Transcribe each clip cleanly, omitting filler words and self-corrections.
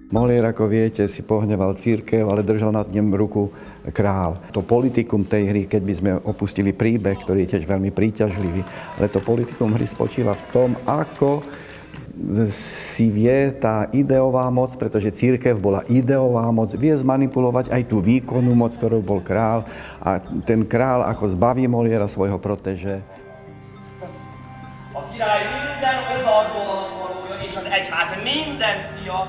Molière, ako viete, si pohneval cirkev, ale držal nad ním ruku král. To politikum tej hry, keď by sme opustili príbeh, ktorý je tiež veľmi príťažlivý, ale to politikum hry spočíva v tom, ako si vie tá ideová moc, pretože cirkev bola ideová moc, vie zmanipulovať aj tú výkonnú moc, ktorou bol král. A ten král ako zbaví Moliéra svojho protéže. A király minden odaadóan valója, és az egyház minden fia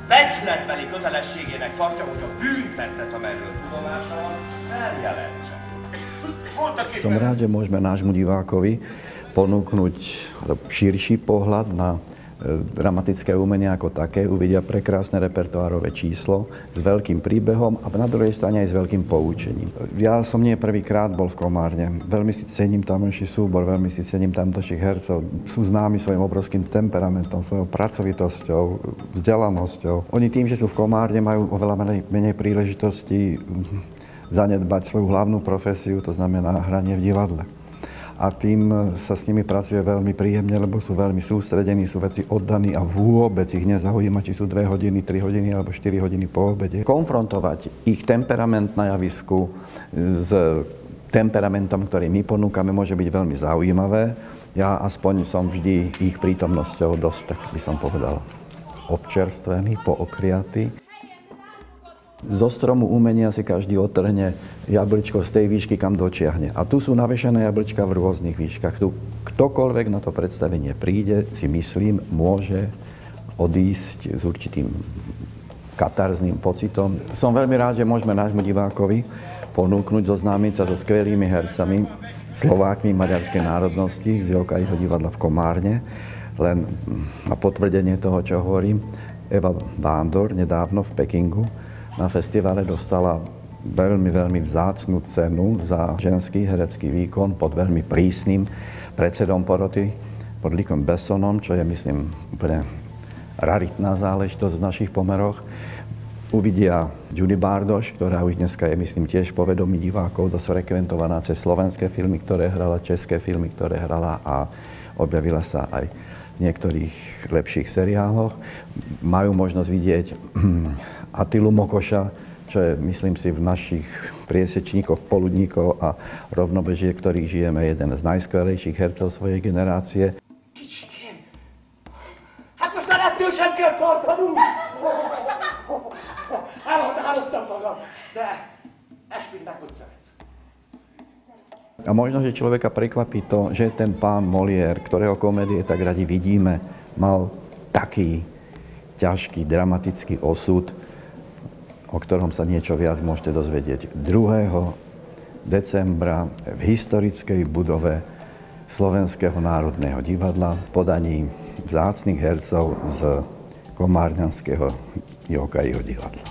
becsületbeli kötelességének tartja, hogy a bűntettet, amelyről tudomása van, eljelentse. Som rád, že môžeme nášmu divákovi ponúknuť širší pohľad na dramatické umenie ako také. Uvidia prekrásne repertoárové číslo s veľkým príbehom a na druhej strane aj s veľkým poučením. Ja som nie prvýkrát bol v Komárne. Veľmi si cením tamojší súbor, veľmi si cením tamojších hercov. Sú známi svojim obrovským temperamentom, svojou pracovitosťou, vzdelanosťou. Oni tým, že sú v Komárne, majú oveľa menej príležitostí zanedbať svoju hlavnú profesiu, to znamená hranie v divadle. A tým sa s nimi pracuje veľmi príjemne, lebo sú veľmi sústredení, sú veci oddaní a vôbec ich nezaujíma, či sú 2 hodiny, 3 hodiny alebo 4 hodiny po obede. Konfrontovať ich temperament na javisku s temperamentom, ktorý my ponúkame, môže byť veľmi zaujímavé. Ja aspoň som vždy ich prítomnosťou dosť, tak by som povedal, občerstvený, pookriatý. Zo stromu umenia si každý otrhne jablčko z tej výšky, kam dočiahne. A tu sú navešané jablčka v rôznych výškach. Tu ktokoľvek na to predstavenie príde, si myslím, môže odísť s určitým katarzným pocitom. Som veľmi rád, že môžeme nášmu divákovi ponúknuť, zoznámiť sa so skvelými hercami, Slovákmi maďarskej národnosti z Jókaiho divadla v Komárne. Len na potvrdenie toho, čo hovorím, Eva Bándor nedávno v Pekingu na festivale dostala veľmi vzácnu cenu za ženský herecký výkon pod veľmi prísnym predsedom poroty, pod Lucom Bessonom, čo je, myslím, úplne raritná záležitosť v našich pomeroch. Uvidia Judy Bardoš, ktorá už dneska je, myslím, tiež v povedomí divákov dosť frekventovaná cez slovenské filmy, ktoré hrala, české filmy, ktoré hrala a objavila sa aj v niektorých lepších seriáloch. Majú možnosť vidieť Attilu Mokoša, čo je, myslím si, v našich priesečníkoch, poludníkov a rovnobežiek, v ktorých žijeme, jeden z najskvelejších hercov svojej generácie. Kicsikém, hát most már ettől sem kell tartanunk! Elhatároztam magam, de esküdj meg, hogy szeretsz. A možno, že človeka prekvapí to, že ten pán Molière, ktorého komédie tak radi vidíme, mal taký ťažký, dramatický osud, o ktorom sa niečo viac môžete dozvedieť 2. decembra v historickej budove Slovenského národného divadla v podaní vzácnych hercov z komárňanského Jókaiho divadla.